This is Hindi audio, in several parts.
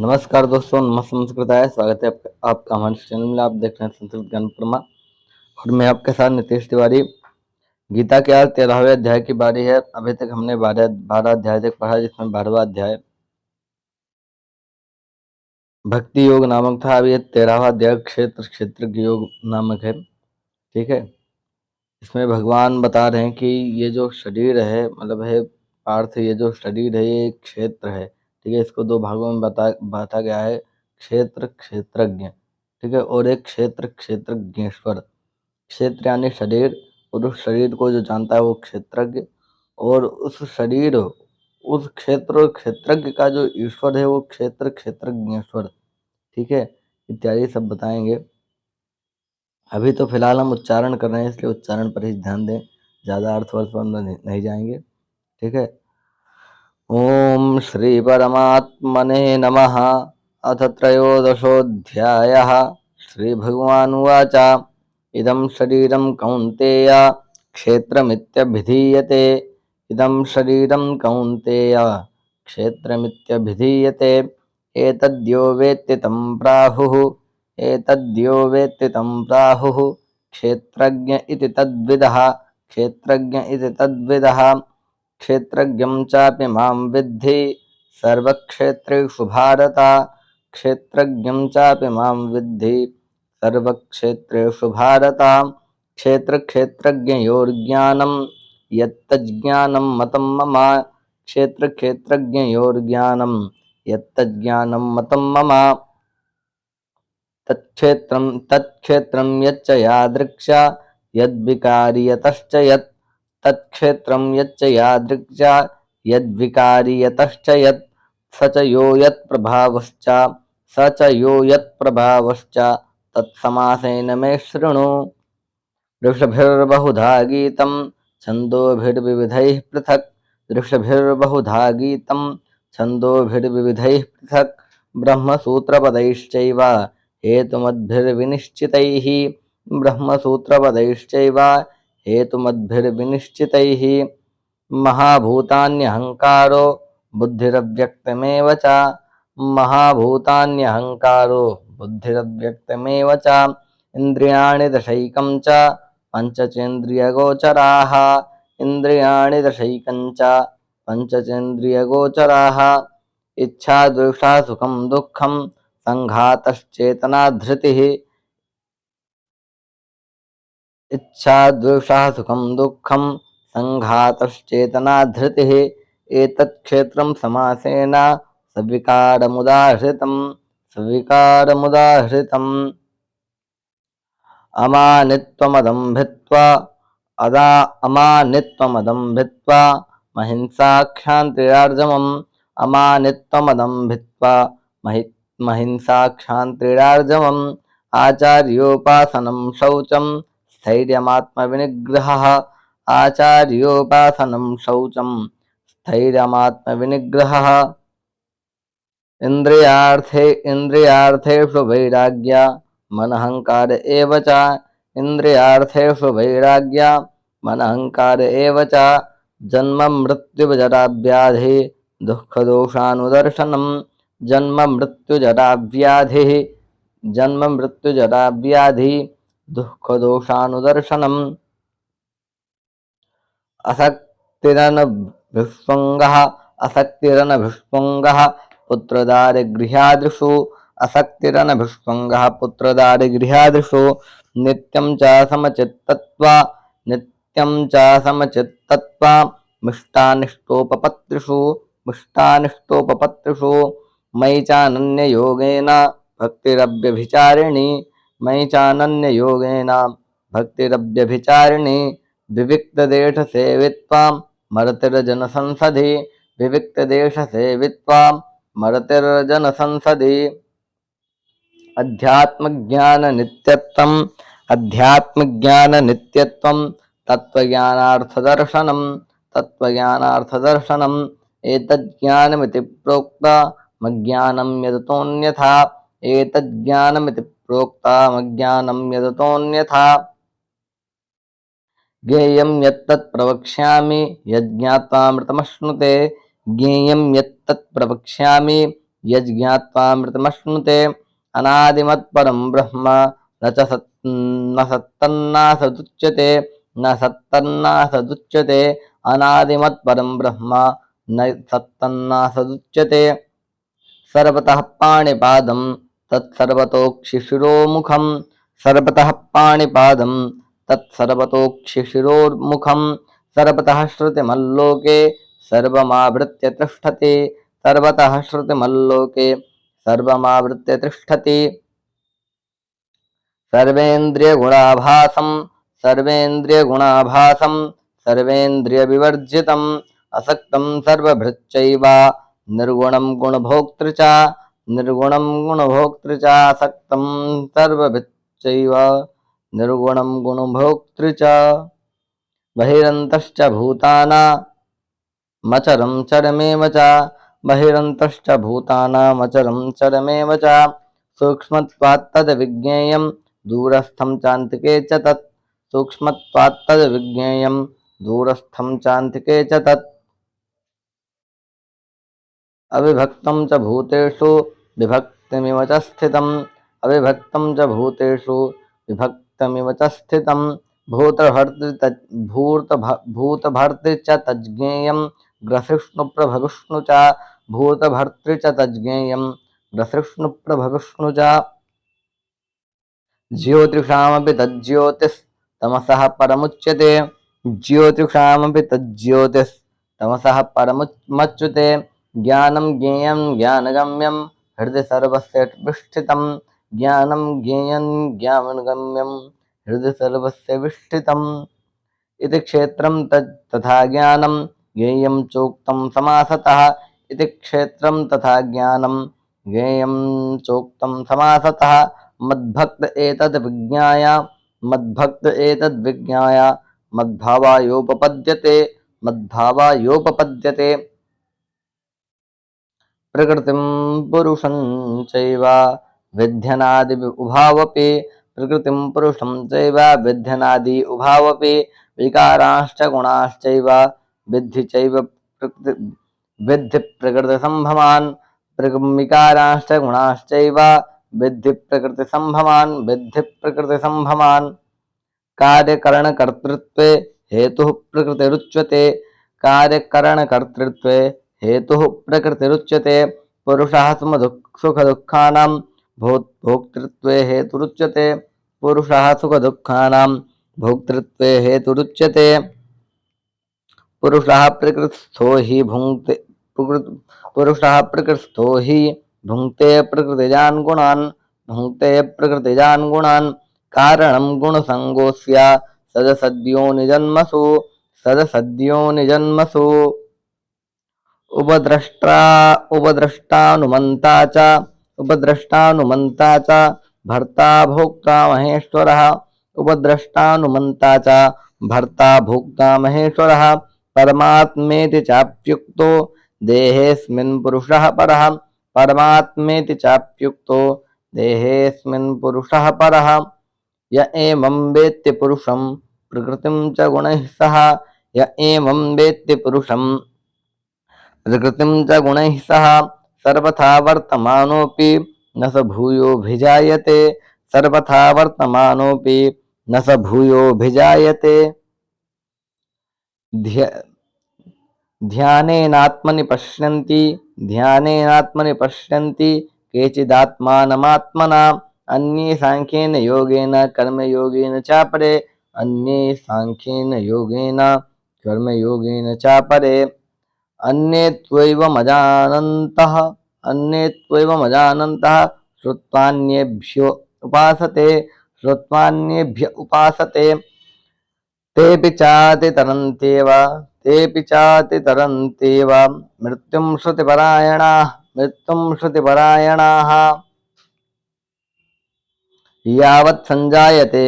नमस्कार दोस्तों, नमस्ते संस्कृताय। स्वागत है आपका हमारे चैनल में। आप देख रहे हैं संस्कृत ज्ञान परमा और मैं आपके साथ नितेश तिवारी। गीता के आज 13वें अध्याय की बारी है। अभी तक हमने 12 अध्याय तक पढ़ा, जिसमें 12वां अध्याय भक्ति योग नामक था। अभी 13वां अध्याय क्षेत्र योग नामक है। ठीक है, इसमें भगवान बता रहे हैं कि ये जो शरीर है, मतलब है पार्थ, ये जो शरीर है ये एक क्षेत्र है। ठीक है, इसको दो भागों में बांटा गया है, क्षेत्र क्षेत्रज्ञ। ठीक है, और एक क्षेत्र क्षेत्रज्ञेश्वर। क्षेत्र यानी शरीर, और उस शरीर को जो जानता है वो क्षेत्रज्ञ, और उस शरीर, उस क्षेत्र और क्षेत्रज्ञ का जो ईश्वर है वो क्षेत्र क्षेत्रज्ञेश्वर। ठीक है, इत्यादि सब बताएंगे। अभी तो फिलहाल हम उच्चारण कर रहे हैं, इसलिए उच्चारण पर ही ध्यान दें, ज़्यादा अर्थ वर्थ पर नहीं जाएंगे। ठीक है, ओम श्री परमात्मने नमः। अथ त्रयोदशोऽध्यायः। श्री भगवानुवाच इदं शरीरं कौन्तेय क्षेत्रमित्यभिधीयते। इदं शरीरं कौन्तेय क्षेत्रमित्यभिधीयते। एतद्यो वेत्ति तं प्राहुः। एतद्यो वेत्ति तं प्राहुः क्षेत्रज्ञ इति तद्विदः। क्षेत्रज्ञ इति तद्विदः। क्षेत्रज्ञं चापि मां विद्धि सर्वक्षेत्रेषु भारत। क्षेत्रज्ञं चापि मां विद्धि सर्वक्षेत्रेषु भारत। क्षेत्रक्षेत्रज्ञयोर्ज्ञानं यत्तज्ज्ञानं मतं मम। क्षेत्रक्षेत्रज्ञयोर्ज्ञानं यत्तज्ज्ञानं मतं मम। तत्क्षेत्रं यच्च यादृक्षा यद्विकारी यतश्च यत्। तत्क्षेत्रं यच्च यादृक्षा यद्विकारी यतश्च यत्। स च यो यत्प्रभावश्च स च यो यत्प्रभावश्च तत्समासेन मे शृणु। ऋषभिर्बहुधा गीतं छन्दोभिर्विविधैः पृथक्। ऋषभिर्बहुधा गीतं छन्दोभिर्विविधैः पृथक्। ब्रह्मसूत्रपदैश्चैव हेतुमद्भिर्विनिश्चितैः। ब्रह्मसूत्रपदैश्चैव हेतुमद्भिर्विनिश्चितैः। महाभूतान्यहङ्कारो बुद्धिरव्यक्तमेव च। महाभूतान्यहङ्कारो बुद्धिरव्यक्तमेव च। इन्द्रियाणि दशैकं च पञ्चचेन्द्रियगोचराः। इन्द्रियाणि दशैकं च पञ्चचेन्द्रियगोचराः। इच्छा द्वेषा सुखं दुःखं संघातश्चेतना धृतिः। इच्छा द्वेषा सुखं दुःखं संघातश्चेतना धृतिः। एतत् क्षेत्रं समासेन सविकारमुदाहृतम्। सविकारमुदाहृतम्। अमानित्वमदम्भित्वा महिंसाक्षान्तिरार्जवम्। अमानित्वमदम्भित्वा महिंसाक्षान्तिरार्जवम्। आचार्योपासनं शौचं स्थैर्यमात्मविनिग्रहः। आचार्योपासनं शौचं स्थैर्यमात्मविनिग्रहः। इन्द्रियार्थेषु वैराग्य मनहंकार एव च। इन्द्रियार्थेषु वैराग्य मनहंकार एव च। जन्म मृत्युजरा व्याधि दुःखदोषानुदर्शनम्। जन्म मृत्युजरा व्याधिः जन्म मृत्युजरा व्याधि दुःखदोषानुदर्शनम्। असक्तिरनभिष्वङ्गः असक्तिरनभिष्वङ्गः पुत्रदारिगृहादिषु। असक्तिरनभिष्वङ्गः पुत्रदारिगृहादिषु। नित्यं च समचित्तत्वा नित्यं च समचित्तत्वा मिष्टानिष्टोपपत्तिषु। मिष्टानिष्टोपपत्तिषु। मयि चानन्ययोगेन भक्तिरव्यभिचारिणी। मयि चानन्ययोगेन भक्तिरव्यभिचारिणी। विविक्तदेशसेवित्वां मरतिर्जनसंसदि। विविक्तदेशसेवित्वां मरतिर्जनसंसदि। अध्यात्मज्ञाननित्यत्वम् अध्यात्मज्ञाननित्यत्वं तत्त्वज्ञानार्थदर्शनम्। तत्त्वज्ञानार्थदर्शनम्। एतज्ज्ञानमिति प्रोक्तमज्ञानं यदतोऽन्यथा। एतज्ज्ञानमिति प्रोक्तमज्ञानं यदतोऽन्यथा। ज्ञेयं यत्तत् प्रवक्ष्यामि यज्ञात्वामृतमश्नुते। ज्ञेयं यत्तत् प्रवक्ष्यामि यज्ञात्वामृतमश्नुते अनादिमत्परं ब्रह्म न च न सत्तन्नासदुच्यते न सत्तन्नासदुच्यते अनादिमत्परं ब्रह्म न सत्तन्नासदुच्यते सर्वतः पाणिपादं तत्सर्वतोक्षिशिरोमुखं सर्वतः पाणिपादं तत्सर्वतोक्षिशिरोर्मुखं सर्वतः श्रुतिमल्लोके सर्वमावृत्य तिष्ठति सर्वतः श्रुतिमल्लोके सर्वमावृत्य तिष्ठति सर्वेन्द्रियगुणाभासं सर्वेन्द्रियगुणाभासं सर्वेन्द्रियविवर्जितम् असक्तं सर्वभृच्चैव निर्गुणं गुणभोक्तृ च निर्गुणं गुणभोक्तृ च असक्तं सर्वभृच्चैव निर्गुणं गुणभोक्तृ च बहिरन्तश्च भूतानामचरं चरमेव च बहिरन्तश्च भूतानामचरं चरमेव च सूक्ष्मत्वात् तद्विज्ञेयं दूरस्थं चान्तिके च तत् सूक्ष्मत्वात् तद्विज्ञेयं दूरस्थं चान्तिके च तत् अविभक्तं च भूतेषु विभक्तिमिव च स्थितम् अविभक्तं च भूतेषु विभक्तमिव च स्थितं भूतभर्तृ च तज्ज्ञेयं ग्रसिष्णुप्रभविष्णु च भूतभर्तृ च तज्ज्ञेयं ग्रसिष्णुप्रभविष्णु च ज्योतिषामपि तज्ज्योतिस्तमसः परमुच्यते ज्योतिषामपि तज्ज्योतिस्तमसः परमुच्यते ज्ञानं ज्ञेयं ज्ञानगम्यं हृदि सर्वस्य विष्ठितं ज्ञानं ज्ञेयं ज्ञानगम्यं हृदि सर्वस्य विष्ठितम् इति क्षेत्रं तथा ज्ञानं ज्ञेयं चोक्तं समासतः इति क्षेत्रं तथा ज्ञानं ज्ञेयं चोक्तं समासतः मद्भक्त एतद्विज्ञाय मद्भावायोपपद्यते प्रकृतिं पुरुषं चैव विध्यनादि उभावपि प्रकृतिं पुरुषं चैव विध्यनादि उभावपि विकाराश्च गुणाश्चैव विद्धि चैव विद्धि प्रकृतिसम्भवान् विकाराश्च गुणाश्चैव विद्धि प्रकृतिसम्भवान् कार्यकरणकर्तृत्वे हेतुः प्रकृतिरुच्यते कार्यकरणकर्तृत्वे हेतुः प्रकृतिरुच्यते पुरुषः सुखदुःखानां भोक्तृत्वे हेतुरुच्यते पुरुषः सुखदुःखानां भोक्तृत्वे हेतुरुच्यते पुरुषः प्रकृतिस्थो हि भुङ्क्ते भुङ्क्ते प्रकृतिजान् गुणान् कारणं गुणसङ्गोऽस्य सदसद्योनिजन्मसु उपद्रष्टानुमन्ता च भर्ता भोक्ता महेश्वरः परमात्मेति चाप्युक्तो देहेऽस्मिन् पुरुषः परः य एवं वेत्ति पुरुषं प्रकृतिं च गुणैः सह सर्वथा वर्तमानोऽपि न स भूयोऽभिजायते ध्यानेनात्मनि पश्यन्ति केचिदात्मानमात्मना अन्ये साङ्ख्येन योगेन कर्मयोगेन चापरे अन्ये त्वैवमजानन्तः श्रुत्वान्येभ्य उपासते तेऽपि चातितरन्त्येव मृत्युं श्रुतिपरायणाः यावत् संजायते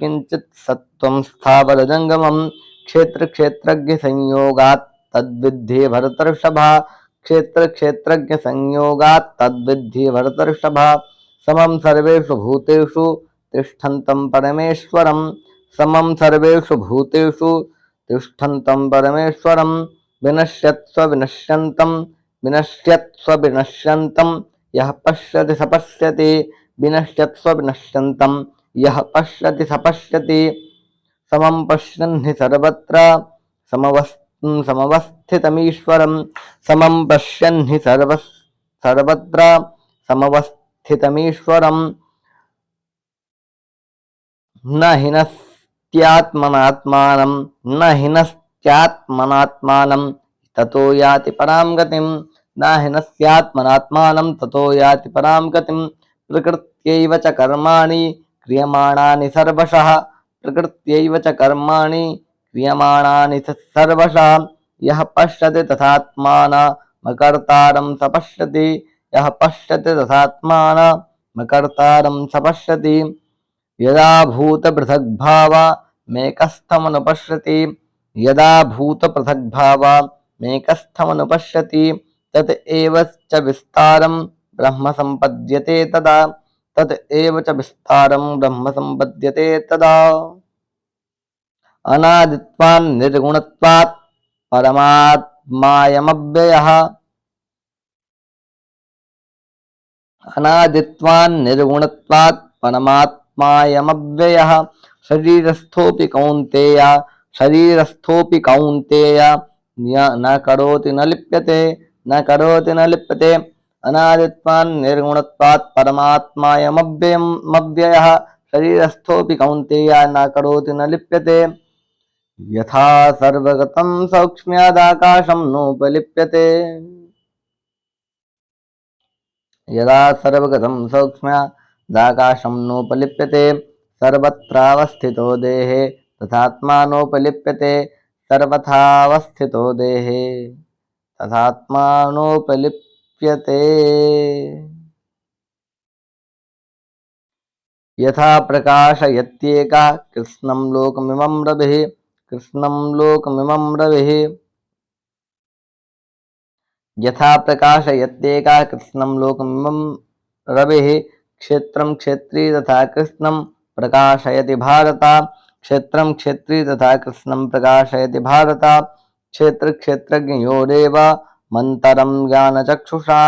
किंचित् सत्त्वं स्थावरजंगमं क्षेत्रक्षेत्रज्ञ संयोगात् तद्विद्धि भरतर्षभ समं सर्वेषु भूतेषु तिष्ठन्तं परमेश्वरं विनश्यत्स्व विनश्यन्तं विनश्यत्स्व विनश्यन्तं यः पश्यति स पश्यति विनश्यत्स्व विनश्यन्तं यः पश्यति स पश्यति समं पश्यन् हि सर्वत्र समवस्थितमीश्वरं समं पश्यन् हि सर्वत्र समवस्थितमीश्वरं न हिनस्त्यात्मनात्मानं न हिनस्त्यात्मनात्मानं ततो याति परां गतिं न हिनस्त्यात्मनात्मानं ततो याति परां गतिं प्रकृत्यैव च कर्माणि क्रियमाणानि सर्वशः प्रकृत्यैव च कर्माणि क्रियमाणानि सर्वशः यः पश्यति तथात्मानमकर्तारं स पश्यति यः पश्यति तथात्मानमकर्तारं स पश्यति यदा भूतपृथग्भावमेकस्थमनुपश्यति यदा भूतपृथग्भावमेकस्थमनुपश्यति तत एव च विस्तारं ब्रह्म संपद्यते तदा तत एव च विस्तारं ब्रह्म संपद्यते तदा अनादित्वान् निर्गुणत्वात् परमात्मायमव्ययः अनादित्वान् निर्गुणत्वात् परमात्मायमव्ययः शरीरस्थोऽपि कौन्तेय न करोति न लिप्यते अनादित्वान् निर्गुणत्वात् परमात्मायमव्ययः शरीरस्थोऽपि कौन्तेय न करोति न लिप्यते यथा सर्वगतं सौक्ष्म्यादाकाशं नोपलिप्यते यदा सर्वगतं सौक्ष्म्यादाकाशं नोपलिप्यते सर्वत्रावस्थितो देहे तथात्मानोपलिप्यते सर्वथावस्थितो देहे तथात्मानोपलिप्यते यथा प्रकाशयत्येका कृष्णं लोकमिमं रविः यथा प्रकाशयत्येका कृष्णं लोकमिमं रविः क्षेत्रं क्षेत्री तथा कृष्णं प्रकाशयति भारत क्षेत्रं क्षेत्री तथा कृष्णं प्रकाशयति भारत क्षेत्र क्षेत्रज्ञयोरेव मन्तरं ज्ञानचक्षुषा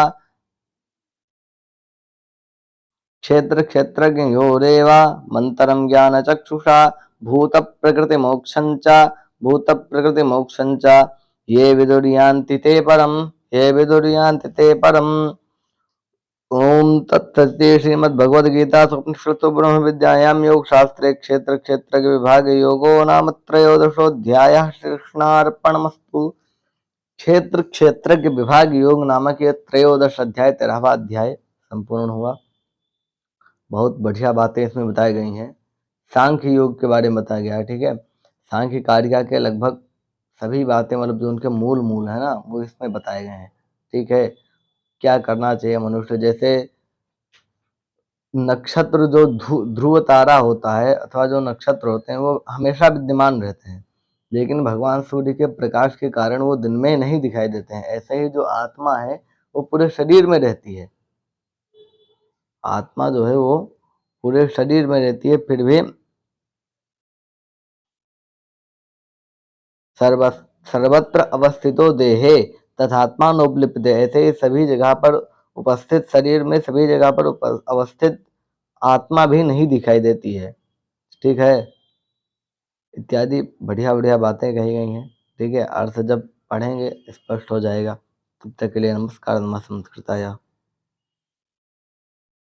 क्षेत्र क्षेत्रज्ञयोरेव मन्तरं ज्ञानचक्षुषा भूत प्रकृति मोक्षं च ये विदुर्यान्ति ते परम् ओम तत्सत्य श्रीमद्भगवद्गीतासु उपनिषत्सु ब्रह्मविद्यायां योगशास्त्रे क्षेत्र क्षेत्र विभाग योगो नाम त्रयोदशोऽध्यायः। श्रीकृष्णार्पणमस्तु। क्षेत्र क्षेत्र के विभाग योग नामक ये त्रयोदश अध्याय 13वां अध्याय संपूर्ण हुआ। बहुत बढ़िया बातें इसमें बताई गई हैं। सांख्य योग के बारे में बताया गया है। ठीक है, सांख्य कारिका के लगभग सभी बातें मतलब जो उनके मूल है ना वो इसमें बताए गए हैं। ठीक है, क्या करना चाहिए मनुष्य, जैसे नक्षत्र जो ध्रुव तारा होता है अथवा जो नक्षत्र होते हैं वो हमेशा विद्यमान रहते हैं, लेकिन भगवान सूर्य के प्रकाश के कारण वो दिन में नहीं दिखाई देते हैं। ऐसे ही जो आत्मा है वो पूरे शरीर में रहती है। आत्मा जो है वो पूरे शरीर में रहती है, फिर भी सर्वत्र अवस्थितो देहे तथात्मा नोपलिप्यते। ऐसे ही सभी जगह पर उपस्थित शरीर में सभी जगह पर अवस्थित आत्मा भी नहीं दिखाई देती है। ठीक है, इत्यादि बढ़िया बढ़िया बातें कही गई हैं। ठीक है, अर्थ जब पढ़ेंगे स्पष्ट हो जाएगा। तब तक के लिए नमस्कार। नमः संस्कृताय।